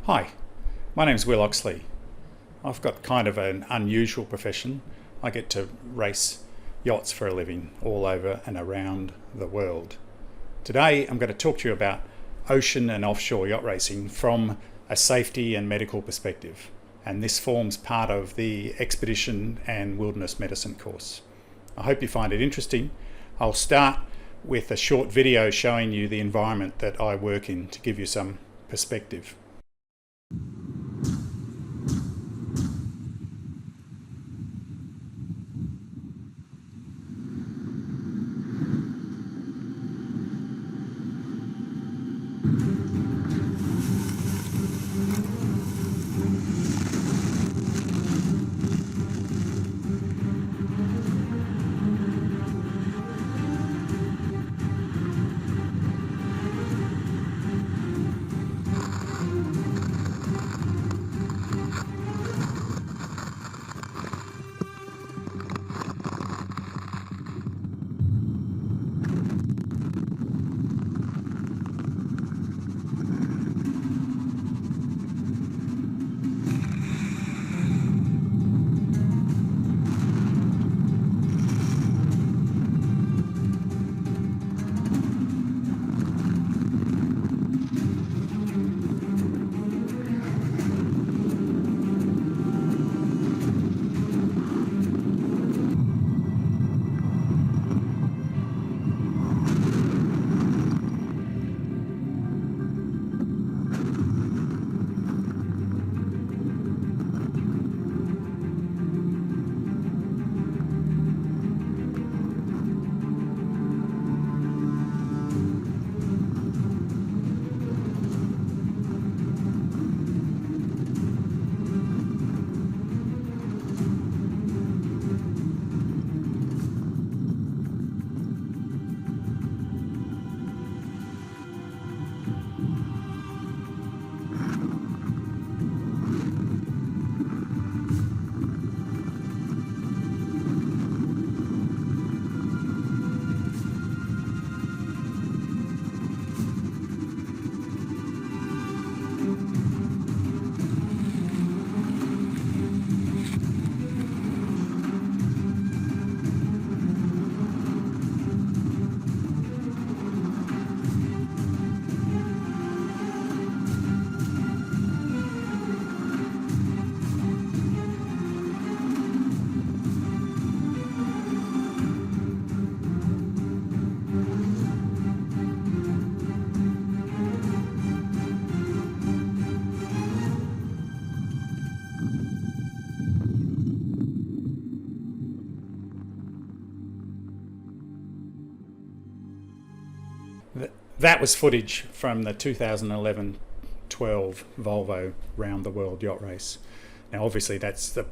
Hi, my name's Will Oxley. I've got kind of an unusual profession. I get to race yachts for a living all over and around the world. Today I'm going to talk to you about ocean and offshore yacht racing from a safety and medical perspective, and this forms part of the Expedition and Wilderness Medicine course. I hope you find it interesting. I'll start with a short video showing you the environment that I work in to give you some perspective. That was footage from the 2011-12 Volvo Round the World Yacht Race. Now obviously that's the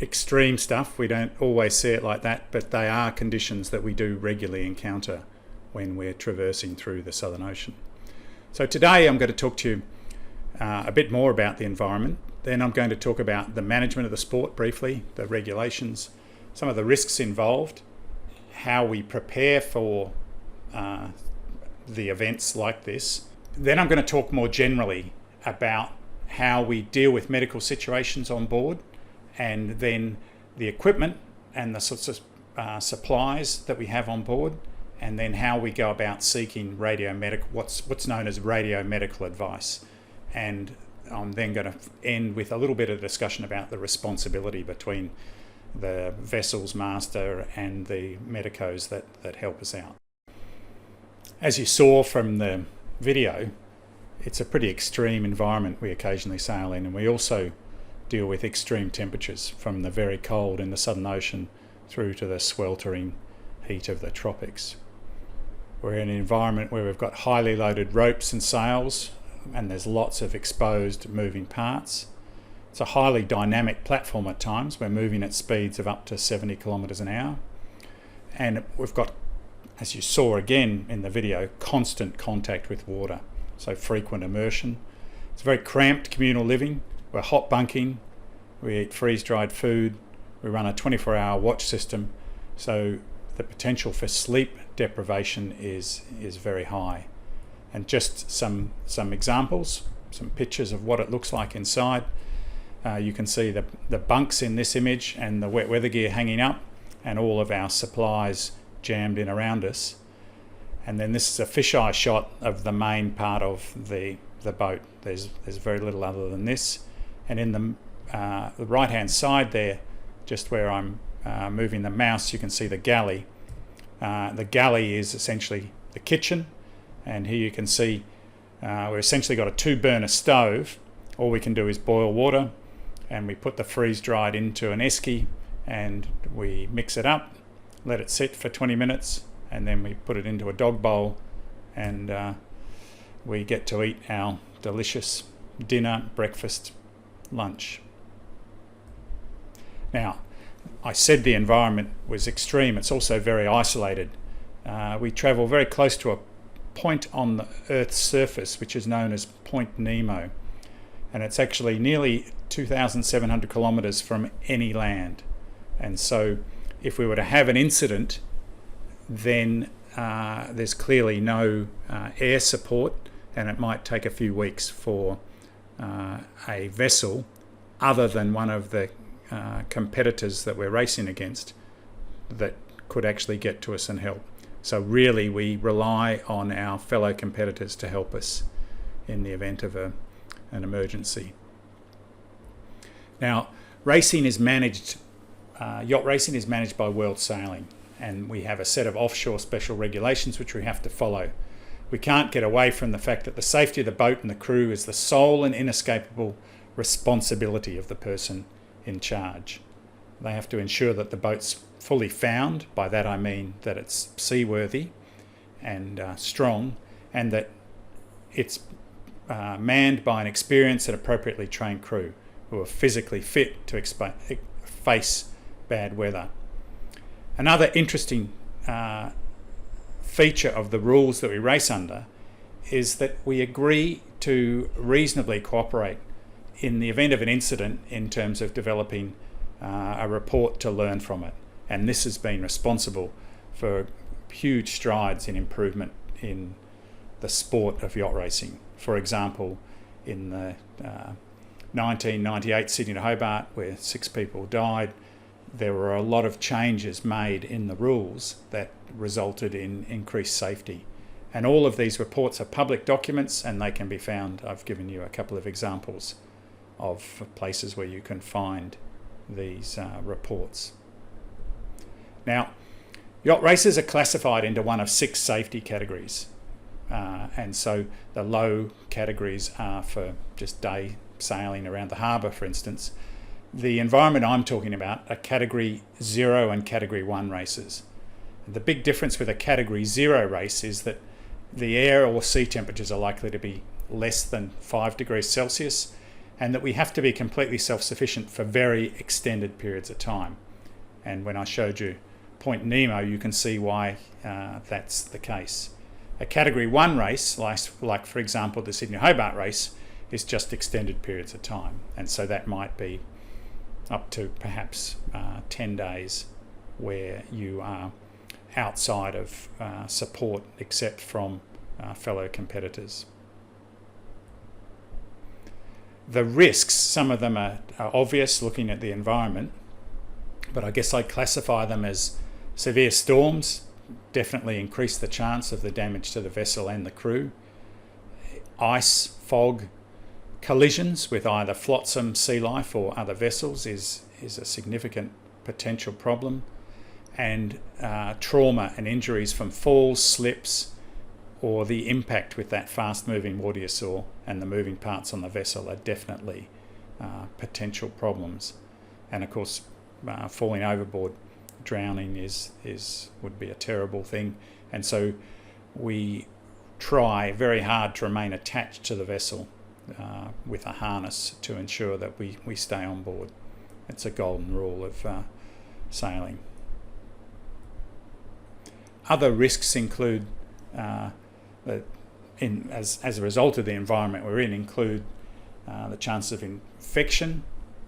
extreme stuff, we don't always see it like that, but they are conditions that we do regularly encounter when we're traversing through the Southern Ocean. So today I'm going to talk to you a bit more about the environment, then I'm going to talk about the management of the sport briefly, the regulations, some of the risks involved, how we prepare for the events like this. Then I'm going to talk more generally about how we deal with medical situations on board, and then the equipment and the sorts of supplies that we have on board, and then how we go about seeking what's known as radiomedical advice. And I'm then going to end with a little bit of discussion about the responsibility between the vessel's master and the medicos that help us out. As you saw from the video, it's a pretty extreme environment we occasionally sail in, and we also deal with extreme temperatures from the very cold in the Southern Ocean through to the sweltering heat of the tropics. We're in an environment where we've got highly loaded ropes and sails, and there's lots of exposed moving parts. It's a highly dynamic platform at times. We're moving at speeds of up to 70 kilometres an hour, and we've got, as you saw again in the video, constant contact with water, so frequent immersion. It's very cramped communal living. We're hot bunking, we eat freeze-dried food, we run a 24-hour watch system, so the potential for sleep deprivation is very high. And just some examples, some pictures of what it looks like inside. You can see the bunks in this image and the wet weather gear hanging up, and all of our supplies jammed in around us. And then this is a fisheye shot of the main part of the boat. There's very little other than this. And in the right hand side there, just where I'm moving the mouse, you can see the galley. The galley is essentially the kitchen, and here you can see we've essentially got a 2-burner stove. All we can do is boil water, and we put the freeze-dried into an esky, and we mix it up, let it sit for 20 minutes, and then we put it into a dog bowl, and we get to eat our delicious dinner, breakfast, lunch. Now, I said the environment was extreme. It's also very isolated. We travel very close to a point on the Earth's surface, which is known as Point Nemo, and it's actually nearly 2,700 kilometres from any land. And so if we were to have an incident, then there's clearly no air support, and it might take a few weeks for a vessel other than one of the competitors that we're racing against that could actually get to us and help. So really we rely on our fellow competitors to help us in the event of an emergency. Now, racing is managed, yacht racing is managed by World Sailing, and we have a set of offshore special regulations which we have to follow. We can't get away from the fact that the safety of the boat and the crew is the sole and inescapable responsibility of the person in charge. They have to ensure that the boat's fully found. By that I mean that it's seaworthy and strong, and that it's manned by an experienced and appropriately trained crew who are physically fit to face bad weather. Another interesting feature of the rules that we race under is that we agree to reasonably cooperate in the event of an incident in terms of developing a report to learn from it. And this has been responsible for huge strides in improvement in the sport of yacht racing. For example, in the 1998 Sydney to Hobart, where 6 people died, there were a lot of changes made in the rules that resulted in increased safety. And all of these reports are public documents, and they can be found. I've given you a couple of examples of places where you can find these reports. Now, yacht races are classified into one of 6 safety categories. And so the low categories are for just day sailing around the harbour, for instance. The environment I'm talking about are Category 0 and Category 1 races. The big difference with a Category 0 race is that the air or sea temperatures are likely to be less than 5 degrees Celsius, and that we have to be completely self-sufficient for very extended periods of time. And when I showed you Point Nemo, you can see why that's the case. A Category 1 race, like for example the Sydney Hobart race, is just extended periods of time, and so that might be up to perhaps 10 days where you are outside of support except from fellow competitors. The risks, some of them are obvious looking at the environment, but I guess I'd classify them as severe storms definitely increase the chance of the damage to the vessel and the crew. Ice, fog, collisions with either flotsam sea life or other vessels is a significant potential problem, and trauma and injuries from falls, slips, or the impact with that fast-moving water saw and the moving parts on the vessel are definitely potential problems. And of course, falling overboard, drowning would be a terrible thing. And so we try very hard to remain attached to the vessel with a harness to ensure that we stay on board. It's a golden rule of sailing. Other risks include as a result of the environment we're in, include the chance of infection,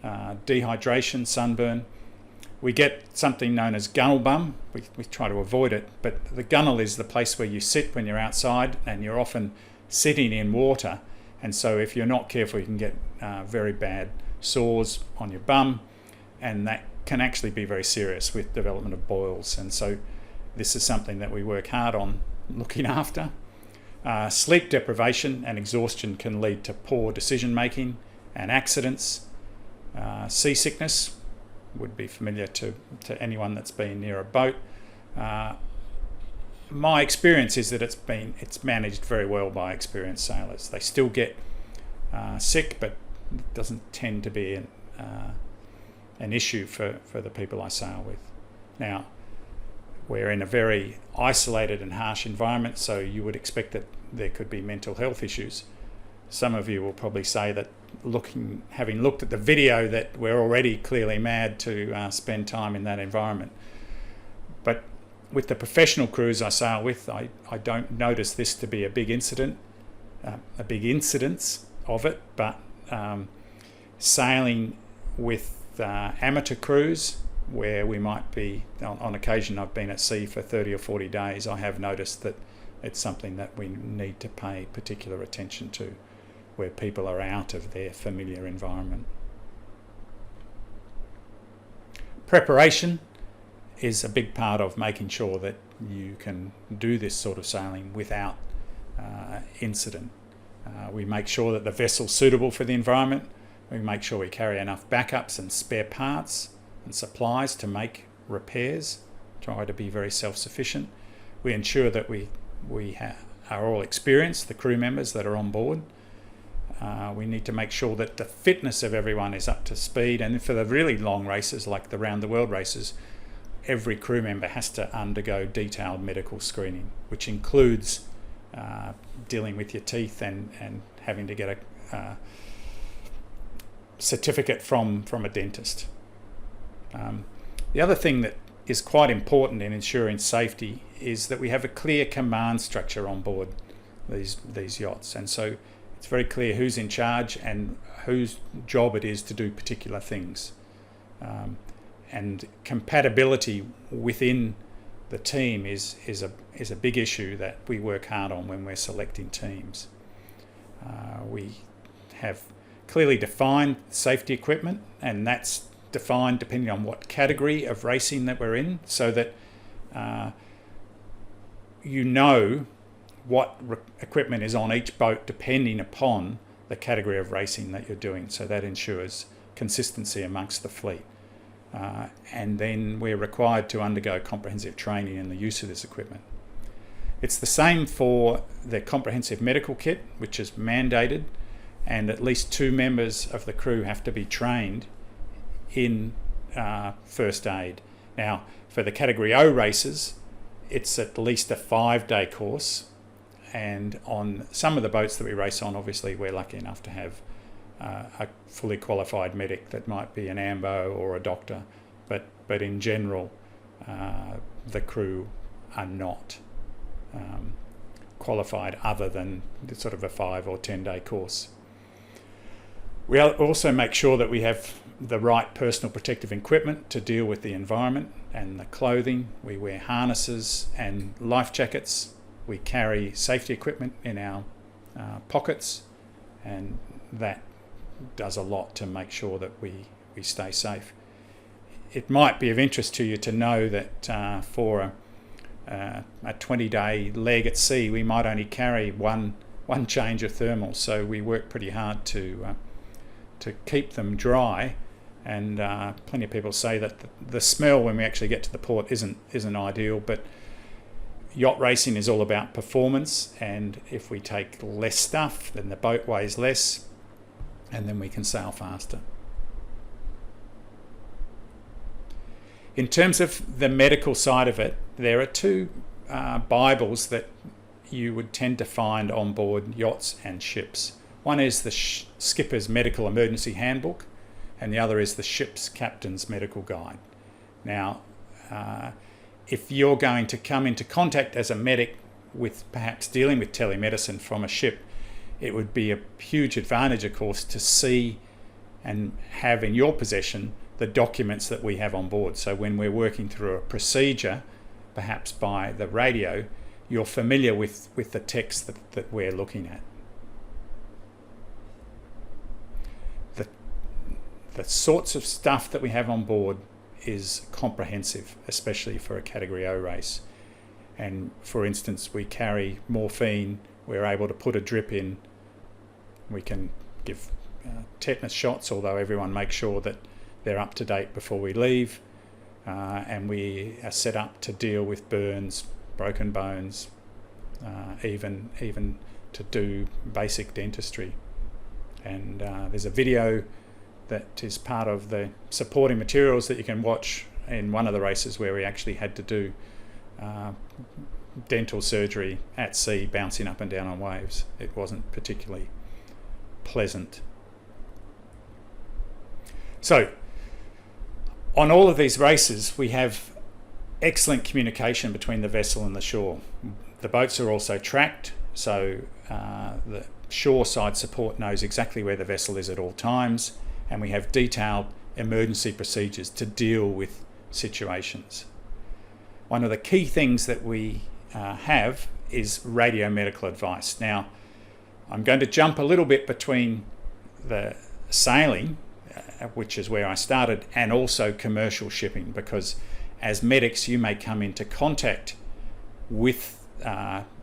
dehydration, sunburn. We get something known as gunnel bum. We try to avoid it, but the gunnel is the place where you sit when you're outside, and you're often sitting in water, And so if you're not careful, you can get very bad sores on your bum, and that can actually be very serious with development of boils. And so this is something that we work hard on looking after. Sleep deprivation and exhaustion can lead to poor decision making and accidents. Seasickness would be familiar to anyone that's been near a boat. My experience is that it's managed very well by experienced sailors. They still get sick, but it doesn't tend to be an issue for the people I sail with. Now, we're in a very isolated and harsh environment, so you would expect that there could be mental health issues. Some of you will probably say that having looked at the video, that we're already clearly mad to spend time in that environment. But with the professional crews I sail with, I don't notice this to be a big incidence of it, but sailing with amateur crews, where we might be, on occasion I've been at sea for 30 or 40 days, I have noticed that it's something that we need to pay particular attention to, where people are out of their familiar environment. Preparation is a big part of making sure that you can do this sort of sailing without incident. We make sure that the vessel's suitable for the environment. We make sure we carry enough backups and spare parts and supplies to make repairs, try to be very self-sufficient. We ensure that we are all experienced, the crew members that are on board. We need to make sure that the fitness of everyone is up to speed, and for the really long races like the round the world races, every crew member has to undergo detailed medical screening, which includes dealing with your teeth and having to get a certificate from a dentist. The other thing that is quite important in ensuring safety is that we have a clear command structure on board these yachts, and so it's very clear who's in charge and whose job it is to do particular things. And compatibility within the team is a big issue that we work hard on when we're selecting teams. We have clearly defined safety equipment, and that's defined depending on what category of racing that we're in, so that you know what equipment is on each boat depending upon the category of racing that you're doing. So that ensures consistency amongst the fleet. And then we're required to undergo comprehensive training in the use of this equipment. It's the same for the comprehensive medical kit, which is mandated, and at least 2 members of the crew have to be trained in first aid. Now, for the Category O races, it's at least a 5-day course, and on some of the boats that we race on, obviously we're lucky enough to have a fully qualified medic that might be an AMBO or a doctor, but in general the crew are not qualified other than sort of a 5 or 10-day course. We also make sure that we have the right personal protective equipment to deal with the environment and the clothing. We wear harnesses and life jackets. We carry safety equipment in our pockets, and that does a lot to make sure that we stay safe. It might be of interest to you to know that for a 20-day leg at sea, we might only carry one change of thermals, so we work pretty hard to keep them dry. And plenty of people say that the smell when we actually get to the port isn't ideal, but yacht racing is all about performance, and if we take less stuff, then the boat weighs less, and then we can sail faster. In terms of the medical side of it, there are 2 Bibles that you would tend to find on board yachts and ships. One is the Skipper's Medical Emergency Handbook, and the other is the Ship's Captain's Medical Guide. Now, if you're going to come into contact as a medic with perhaps dealing with telemedicine from a ship, it would be a huge advantage, of course, to see and have in your possession the documents that we have on board. So when we're working through a procedure, perhaps by the radio, you're familiar with the text that we're looking at. the sorts of stuff that we have on board is comprehensive, especially for a Category O race. And for instance, we carry morphine, we're able to put a drip in, we can give tetanus shots, although everyone makes sure that they're up to date before we leave, and we are set up to deal with burns, broken bones, even to do basic dentistry. And there's a video that is part of the supporting materials that you can watch in one of the races where we actually had to do dental surgery at sea, bouncing up and down on waves. It wasn't particularly pleasant. So on all of these races, we have excellent communication between the vessel and the shore. The boats are also tracked, so the shoreside support knows exactly where the vessel is at all times, and we have detailed emergency procedures to deal with situations. One of the key things that we have is radio medical advice. Now, I'm going to jump a little bit between the sailing, which is where I started, and also commercial shipping, because as medics you may come into contact with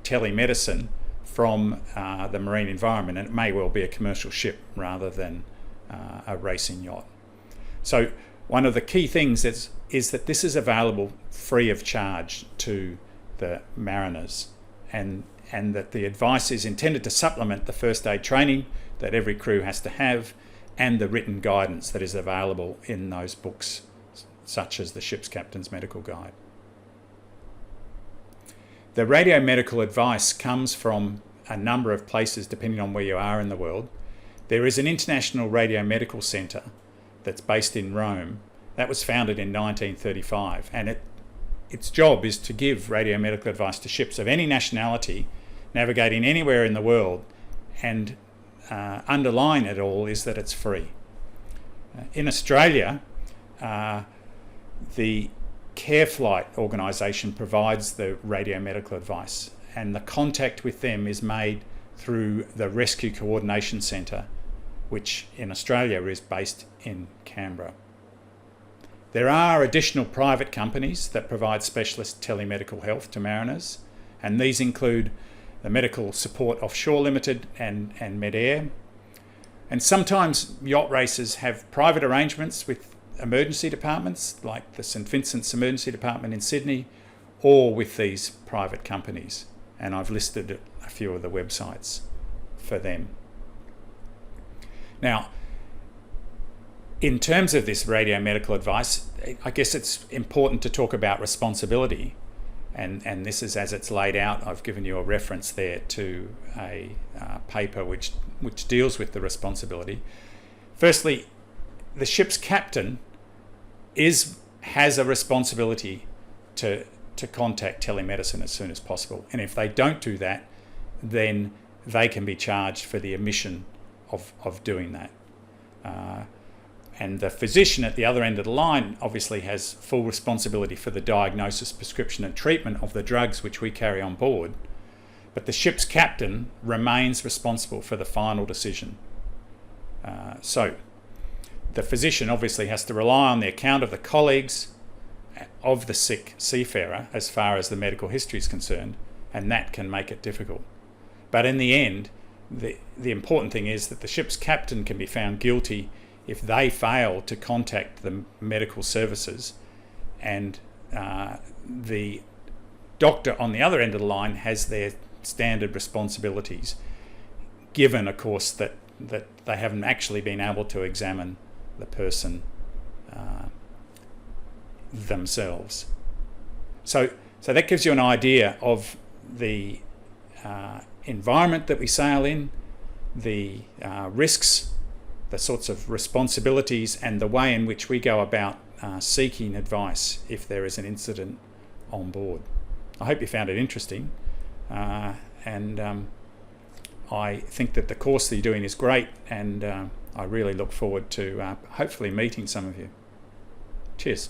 telemedicine from the marine environment, and it may well be a commercial ship rather than a racing yacht. So one of the key things is that this is available free of charge to the mariners, and that the advice is intended to supplement the first aid training that every crew has to have, and the written guidance that is available in those books, such as the Ship's Captain's Medical Guide. The radio medical advice comes from a number of places depending on where you are in the world. There is an International Radio Medical Centre that's based in Rome that was founded in 1935, and its job is to give radio medical advice to ships of any nationality navigating anywhere in the world, and underlying it all is that it's free. In Australia, the Care Flight organisation provides the radio medical advice, and the contact with them is made through the Rescue Coordination Centre, which in Australia is based in Canberra. There are additional private companies that provide specialist telemedical health to mariners, and these include the Medical Support Offshore Limited and Medair. And sometimes yacht races have private arrangements with emergency departments, like the St Vincent's Emergency Department in Sydney, or with these private companies. And I've listed a few of the websites for them. Now, in terms of this radio medical advice, I guess it's important to talk about responsibility. And this is as it's laid out. I've given you a reference there to a paper which deals with the responsibility. Firstly, the ship's captain has a responsibility to contact telemedicine as soon as possible. And if they don't do that, then they can be charged for the omission of doing that. And the physician at the other end of the line obviously has full responsibility for the diagnosis, prescription and treatment of the drugs which we carry on board, but the ship's captain remains responsible for the final decision. So the physician obviously has to rely on the account of the colleagues of the sick seafarer as far as the medical history is concerned, and that can make it difficult. But in the end, the important thing is that the ship's captain can be found guilty if they fail to contact the medical services, and the doctor on the other end of the line has their standard responsibilities, given, of course, that they haven't actually been able to examine the person themselves. So that gives you an idea of the environment that we sail in, the risks, the sorts of responsibilities, and the way in which we go about seeking advice if there is an incident on board. I hope you found it interesting, and I think that the course that you're doing is great, and I really look forward to hopefully meeting some of you. Cheers.